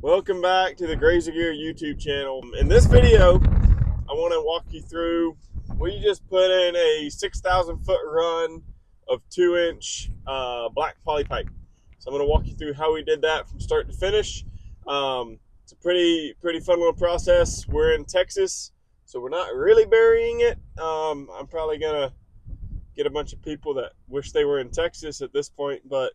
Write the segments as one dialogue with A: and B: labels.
A: Welcome back to the Grazer Gear YouTube channel. In this video, I want to walk you through, we just put in a 6,000 foot run of 2-inch black poly pipe. So I'm going to walk you through how we did that from start to finish. It's a pretty fun little process. We're in Texas, so we're not really burying it. I'm probably going to get a bunch of people that wish they were in Texas at this point, but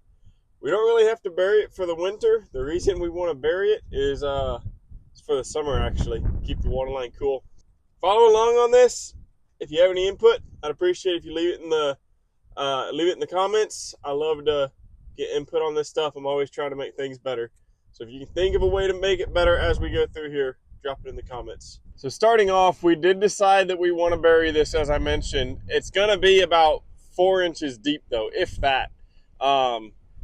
A: we don't really have to bury it for the winter. The reason we want to bury it is it's for the summer, actually. Keep the waterline cool. Follow along on this. If you have any input, I'd appreciate if you leave it in the comments. I love to get input on this stuff. I'm always trying to make things better. So if you can think of a way to make it better as we go through here, drop it in the comments. So starting off, we did decide that we want to bury this, as I mentioned. It's going to be about 4 inches deep, though, if that.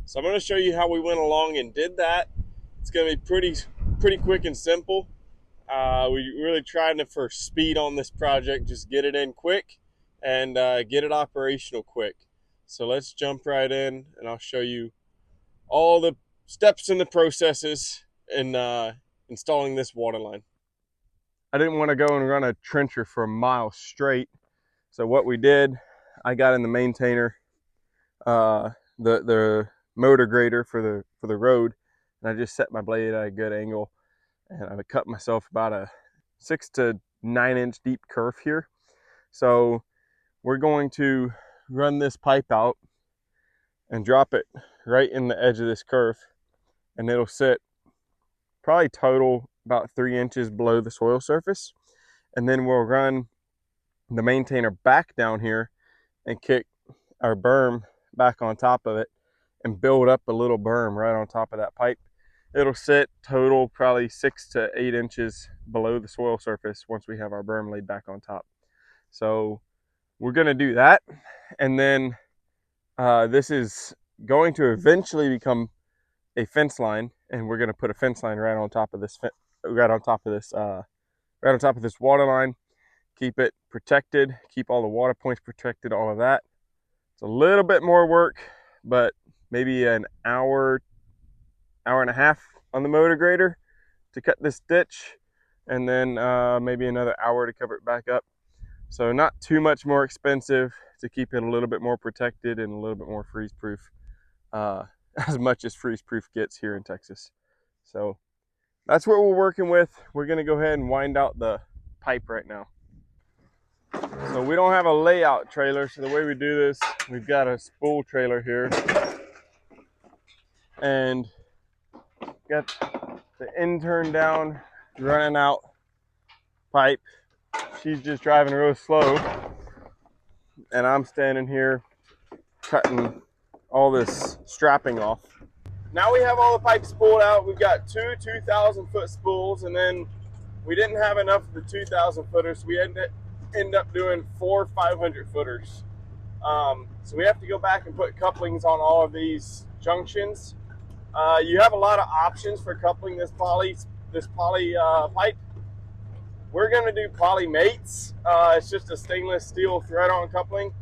A: So I'm going to show you how we went along and did that. It's going to be pretty quick and simple. We really tried for speed on this project, just get it in quick and get it operational quick. So let's jump right in and I'll show you all the steps and the processes in installing this waterline. I didn't want to go and run a trencher for a mile straight. So what we did, I got in the maintainer, the motor grader for the road, and I just set my blade at a good angle, and I cut myself about a 6 to 9 inch deep kerf here. So we're going to run this pipe out and drop it right in the edge of this kerf, and it'll sit probably total about 3 inches below the soil surface. And then we'll run the maintainer back down here and kick our berm back on top of it and build up a little berm right on top of that pipe. It'll sit total probably 6 to 8 inches below the soil surface once we have our berm laid back on top. So we're going to do that, and then this is going to eventually become a fence line, and we're going to put a fence line right on top of this water line. Keep it protected, keep all the water points protected, all of that. It's a little bit more work, but maybe an hour and a half on the motor grader to cut this ditch, and then maybe another hour to cover it back up. So not too much more expensive to keep it a little bit more protected and a little bit more freeze proof, as much as freeze proof gets here in Texas. So that's what we're working with. We're going to go ahead and wind out the pipe right now. So we don't have a layout trailer, so the way we do this, we've got a spool trailer here, and got the intern down running out pipe. She's just driving real slow, and I'm standing here cutting all this strapping off. Now we have all the pipes spooled out. We've got two 2,000 foot spools, and then we didn't have enough of the 2,000 footers, so we end up doing 4 500 footers. So we have to go back and put couplings on all of these junctions. You have a lot of options for coupling this poly pipe. We're going to do Polymates. It's just a stainless steel thread-on coupling.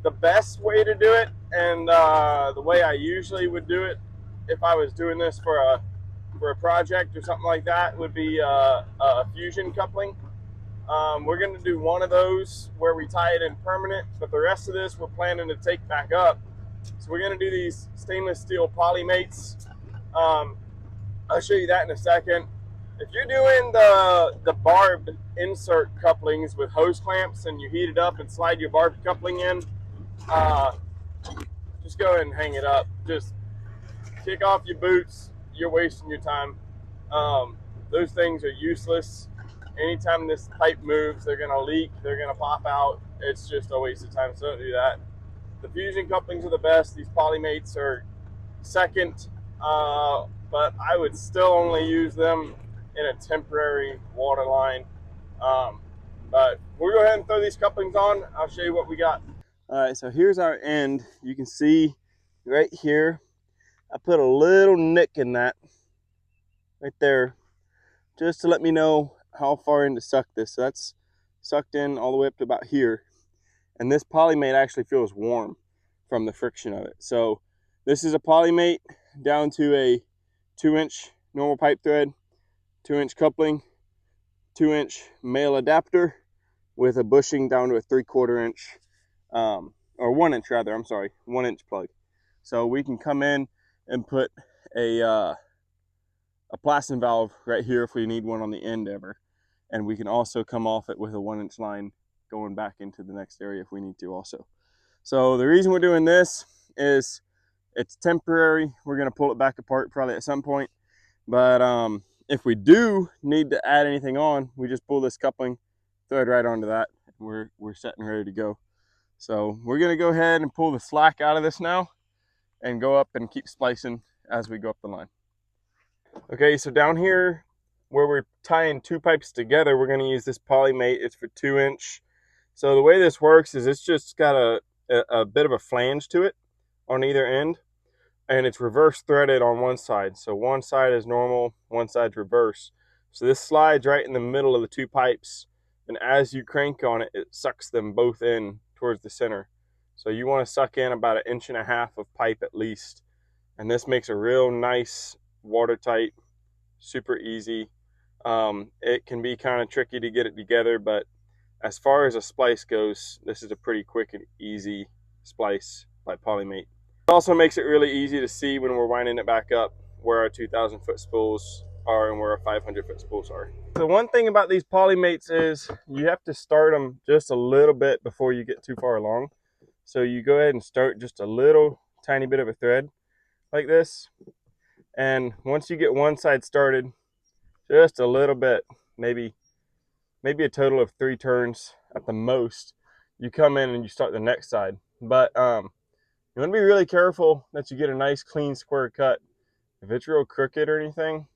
A: The best way to do it, and the way I usually would do it if I was doing this for a project or something like that, would be a fusion coupling. We're going to do one of those where we tie it in permanent, but the rest of this we're planning to take back up. So we're going to do these stainless steel Polymates. I'll show you that in a second. If you're doing the barbed insert couplings with hose clamps and you heat it up and slide your barbed coupling in, just go ahead and hang it up. Just kick off your boots. You're wasting your time. Those things are useless. Anytime this pipe moves, they're going to leak, they're going to pop out. It's just a waste of time, so don't do that. The fusion couplings are the best. These Polymates are second, but I would still only use them in a temporary water line. But we'll go ahead and throw these couplings on. I'll show you what we got. All right, so here's our end. You can see right here, I put a little nick in that right there, just to let me know how far in to suck this. So that's sucked in all the way up to about here, and this Polymate actually feels warm from the friction of it. So this is a Polymate down to a 2-inch normal pipe thread, 2-inch coupling, 2-inch male adapter with a bushing down to a 3/4 inch, or 1 inch rather, I'm sorry, 1-inch plug. So we can come in and put a Plasson valve right here if we need one on the end ever. And we can also come off it with a 1-inch line going back into the next area if we need to also. So the reason we're doing this is it's temporary. We're gonna pull it back apart probably at some point. But if we do need to add anything on, we just pull this coupling thread right onto that. We're set and ready to go. So we're gonna go ahead and pull the slack out of this now and go up and keep splicing as we go up the line. Okay, so down here where we're tying 2 pipes together, we're gonna use this Polymate. It's for 2-inch. So the way this works is it's just got a bit of a flange to it on either end, and it's reverse threaded on one side. So one side is normal, one side's reverse. So this slides right in the middle of the 2 pipes, and as you crank on it, it sucks them both in towards the center. So you want to suck in about 1.5 inches of pipe at least, and this makes a real nice watertight, super easy. It can be kind of tricky to get it together, but as far as a splice goes, this is a pretty quick and easy splice by Polymate. It also makes it really easy to see when we're winding it back up where our 2,000 foot spools are and where our 500 foot spools are. The one thing about these Polymates is you have to start them just a little bit before you get too far along. So you go ahead and start just a little tiny bit of a thread like this. And once you get one side started, just a little bit, maybe a total of 3 turns at the most, you come in and you start the next side. But you want to be really careful that you get a nice clean square cut. If it's real crooked or anything,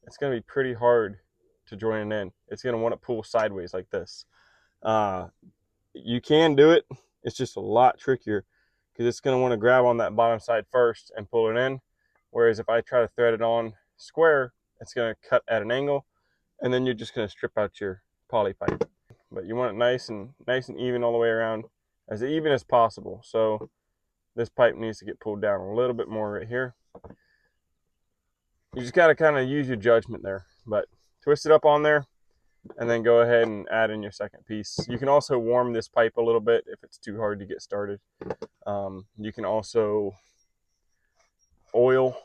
A: it's going to be pretty hard to join it in. It's going to want to pull sideways like this. You can do it, it's just a lot trickier because it's going to want to grab on that bottom side first and pull it in. Whereas if I try to thread it on square, it's going to cut at an angle, and then you're just going to strip out your poly pipe. But you want it nice and even all the way around, as even as possible. So this pipe needs to get pulled down a little bit more right here. You just got to kind of use your judgment there, but twist it up on there and then go ahead and add in your second piece. You can also warm this pipe a little bit if it's too hard to get started. You can also oil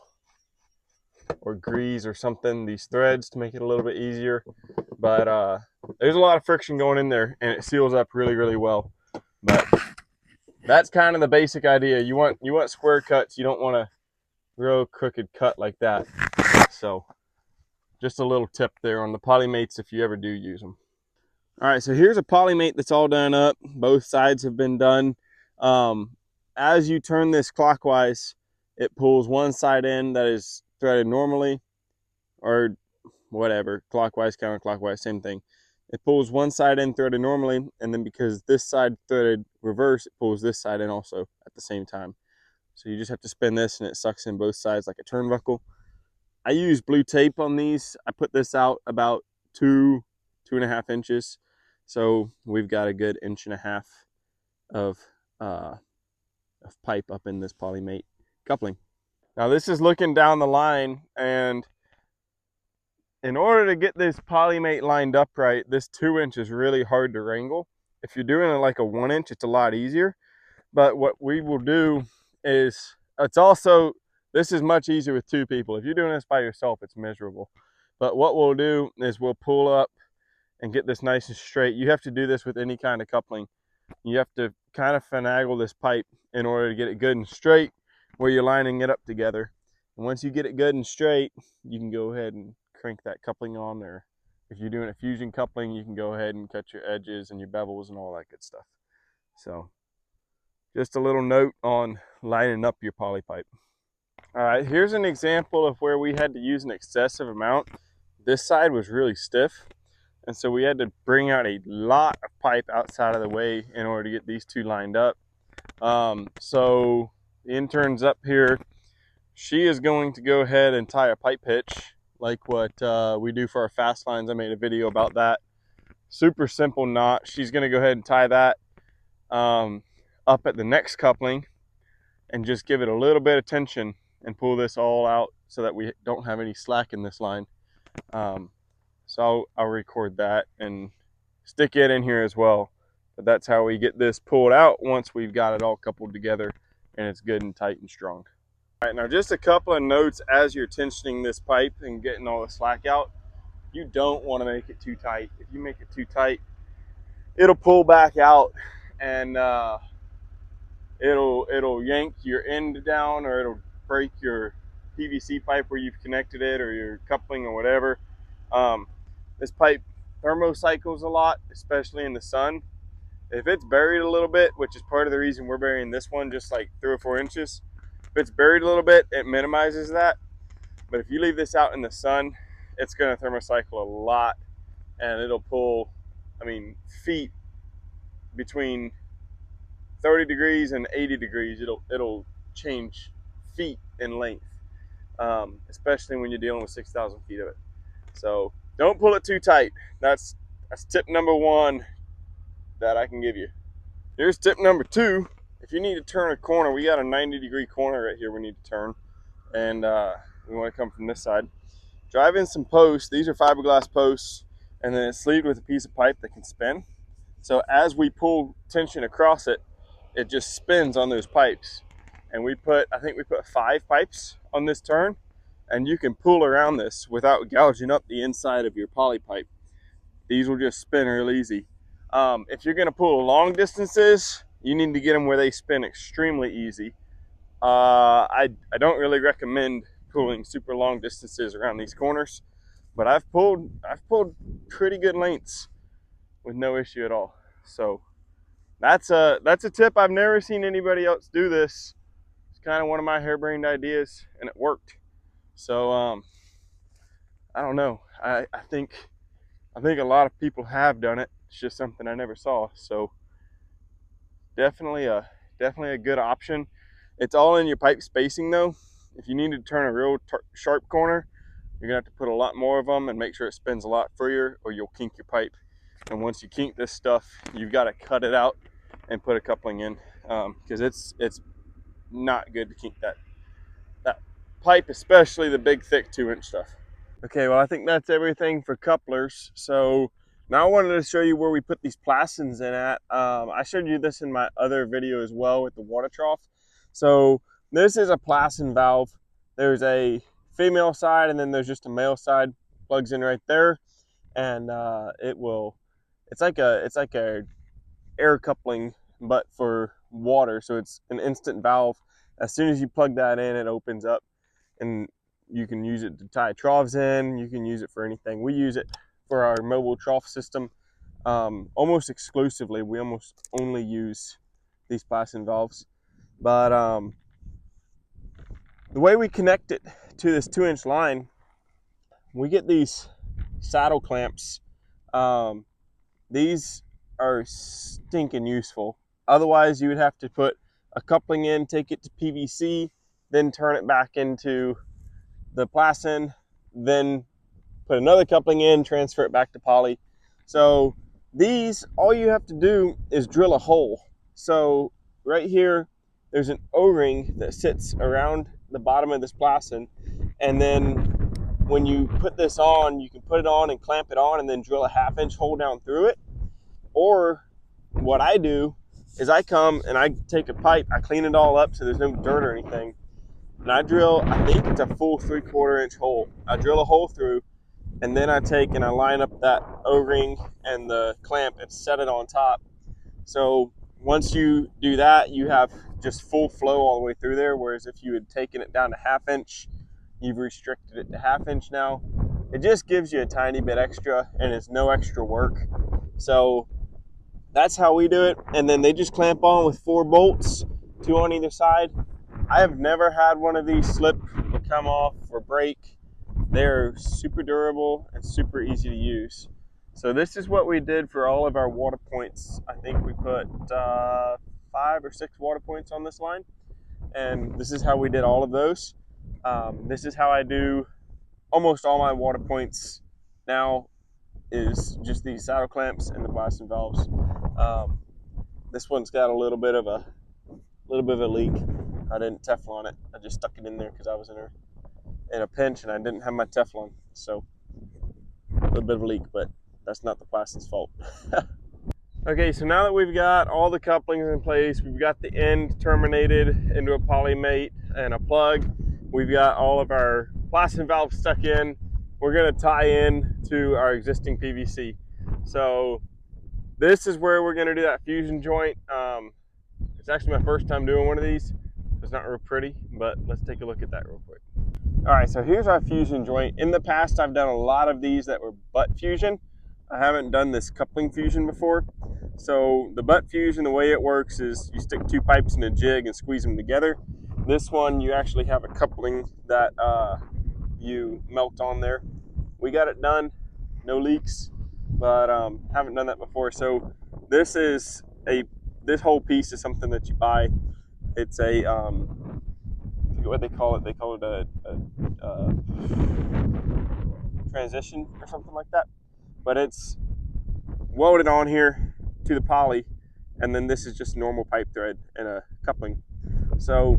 A: or grease or something these threads to make it a little bit easier, but there's a lot of friction going in there and it seals up really, really well. But that's kind of the basic idea. You want square cuts. You don't want a real crooked cut like that. So just a little tip there on the Polymates if you ever do use them. All right, so here's a Polymate that's all done up. Both sides have been done. As you turn this clockwise, it pulls one side in that is threaded normally, or whatever, clockwise, counterclockwise, same thing. It pulls one side in threaded normally, and then because this side threaded reverse, it pulls this side in also at the same time. So you just have to spin this and it sucks in both sides like a turnbuckle. I use blue tape on these. I put this out about 2.5 inches. So we've got a good 1.5 inches of pipe up in this Polymate coupling. Now this is looking down the line, and in order to get this Polymate lined up right, this 2 inch is really hard to wrangle. If you're doing it like a 1 inch, it's a lot easier. But what we will do is, this is much easier with 2 people. If you're doing this by yourself, it's miserable. But what we'll do is we'll pull up and get this nice and straight. You have to do this with any kind of coupling. You have to kind of finagle this pipe in order to get it good and straight where you're lining it up together. And once you get it good and straight, you can go ahead and crank that coupling on there. If you're doing a fusion coupling, you can go ahead and cut your edges and your bevels and all that good stuff. So just a little note on lining up your poly pipe. All right, here's an example of where we had to use an excessive amount. This side was really stiff, and so we had to bring out a lot of pipe outside of the way in order to get these 2 lined up. So the intern's up here. She is going to go ahead and tie a pipe hitch like what we do for our fast lines. I made a video about that. Super simple knot. She's going to go ahead and tie that up at the next coupling and just give it a little bit of tension and pull this all out so that we don't have any slack in this line. So I'll record that and stick it in here as well. But that's how we get this pulled out once we've got it all coupled together and it's good and tight and strong. All right, now just a couple of notes as you're tensioning this pipe and getting all the slack out. You don't want to make it too tight. If you make it too tight, it'll pull back out and it'll yank your end down, or it'll break your PVC pipe where you've connected it, or your coupling or whatever. This pipe thermocycles a lot, especially in the sun. If it's buried a little bit, which is part of the reason we're burying this one just like 3 or 4 inches, if it's buried a little bit, it minimizes that. But if you leave this out in the sun, it's going to thermocycle a lot, and it'll pull, I mean, feet between 30 degrees and 80 degrees. It'll change feet in length, especially when you're dealing with 6,000 feet of it. So don't pull it too tight. That's tip number 1 that I can give you. Here's tip number 2. If you need to turn a corner, we got a 90-degree corner right here we need to turn, and we want to come from this side. Drive in some posts. These are fiberglass posts, and then it's sleeved with a piece of pipe that can spin. So as we pull tension across it, it just spins on those pipes. And I think we put 5 pipes on this turn, and you can pull around this without gouging up the inside of your poly pipe. These will just spin real easy. If you're gonna pull long distances, you need to get them where they spin extremely easy. I don't really recommend pulling super long distances around these corners, but I've pulled pretty good lengths with no issue at all. So that's a tip. I've never seen anybody else do this. It's kind of one of my harebrained ideas, and it worked. So I don't know. I think a lot of people have done it. It's just something I never saw. So definitely a good option. It's all in your pipe spacing though. If you need to turn a real sharp corner, you're gonna have to put a lot more of them and make sure it spins a lot freer, or you'll kink your pipe. And once you kink this stuff, you've got to cut it out and put a coupling in, because it's not good to kink that pipe, especially the big thick 2-inch stuff. Okay, well I think that's everything for couplers. So now I wanted to show you where we put these Plassons in at. I showed you this in my other video as well with the water trough. So this is a Plasson valve. There's a female side, and then there's just a male side. Plugs in right there, and it's like a air coupling, but for water. So it's an instant valve. As soon as you plug that in, it opens up, and you can use it to tie troughs in. You can use it for anything. We use it for our mobile trough system almost exclusively. We almost only use these Plasson valves. But the way we connect it to this 2-inch line, we get these saddle clamps. These are stinking useful. Otherwise, you would have to put a coupling in, take it to PVC, then turn it back into the Plasson, then put another coupling in, transfer it back to poly. So these, all you have to do is drill a hole. So right here, there's an O-ring that sits around the bottom of this Plasson, and then when you put this on, you can put it on and clamp it on, and then drill a 1/2-inch hole down through it. Or what I do is I come and I take a pipe, I clean it all up so there's no dirt or anything, and I drill, I think it's a full 3/4-inch hole. I drill a hole through, and then I take and I line up that O-ring and the clamp and set it on top. So once you do that, you have just full flow all the way through there, whereas if you had taken it down to 1/2-inch, you've restricted it to 1/2-inch now. It just gives you a tiny bit extra, and it's no extra work. So that's how we do it. And then they just clamp on with 4 bolts, 2 on either side. I have never had one of these slip or come off or break. They're super durable and super easy to use. So this is what we did for all of our water points. I think we put 5 or 6 water points on this line, and this is how we did all of those. This is how I do almost all my water points now, is just these saddle clamps and the Plasson valves. This one's got a little bit of a leak. I didn't Teflon it. I just stuck it in there because I was in a in a pinch, and I didn't have my Teflon, so a little bit of a leak, but that's not the Plasson's fault. Okay, so now that we've got all the couplings in place, we've got the end terminated into a Polymate and a plug, we've got all of our Plasson valves stuck in, we're going to tie in to our existing PVC. So this is where we're going to do that fusion joint. It's actually my first time doing one of these. It's not real pretty, but let's take a look at that real quick. All right, so here's our fusion joint. In the past, I've done a lot of these that were butt fusion. I haven't done this coupling fusion before. So the butt fusion, the way it works is you stick two pipes in a jig and squeeze them together. This one, you actually have a coupling that you melt on there. We got it done, no leaks, but haven't done that before. So this whole piece is something that you buy. It's a I forget what they call it. They call it a transition or something like that. But it's welded on here to the poly, and then this is just normal pipe thread and a coupling. So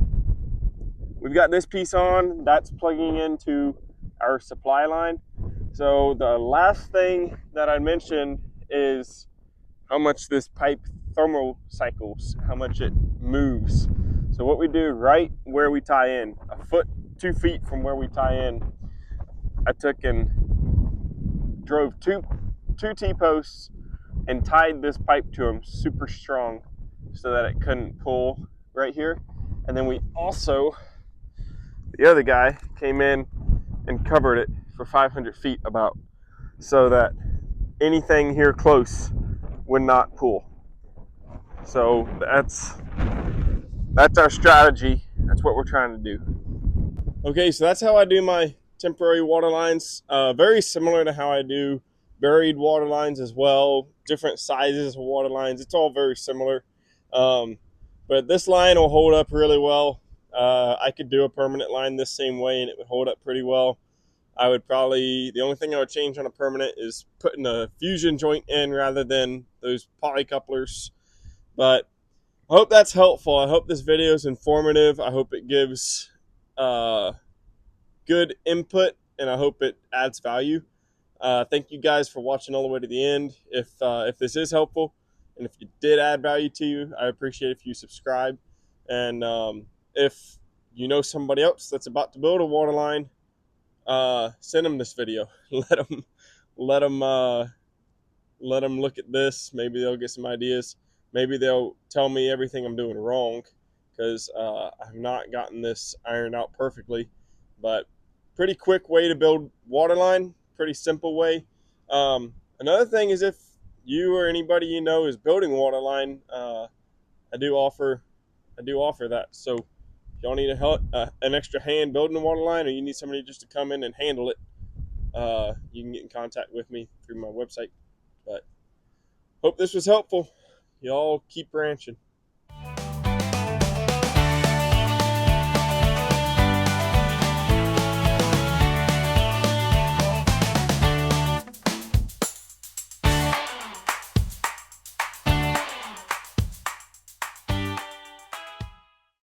A: we've got this piece on, that's plugging into our supply line. So the last thing that I mentioned is how much this pipe thermal cycles, how much it moves. So what we do right where we tie in, a foot, 2 feet from where we tie in, I took and drove two T-posts and tied this pipe to them super strong so that it couldn't pull right here. And then we also, the other guy came in and covered it for 500 feet about, so that anything here close would not pull. So that's our strategy. That's what we're trying to do. Okay, so that's how I do my temporary water lines. Very similar to how I do buried water lines as well. Different sizes of water lines. It's all very similar. But this line will hold up really well. I could do a permanent line this same way and it would hold up pretty well. The only thing I would change on a permanent is putting a fusion joint in rather than those poly couplers. But I hope that's helpful. I hope this video is informative. I hope it gives good input, and I hope it adds value. Thank you guys for watching all the way to the end. If this is helpful, and if it did add value to you, I appreciate if you subscribe. And if you know somebody else that's about to build a water line, send them this video. let them look at this. Maybe they'll get some ideas. Maybe they'll tell me everything I'm doing wrong, because I've not gotten this ironed out perfectly. But pretty quick way to build waterline, pretty simple way. Another thing is, if you or anybody you know is building waterline, I do offer that. So if y'all need an extra hand building a waterline, or you need somebody just to come in and handle it, you can get in contact with me through my website. But hope this was helpful. Y'all keep ranching.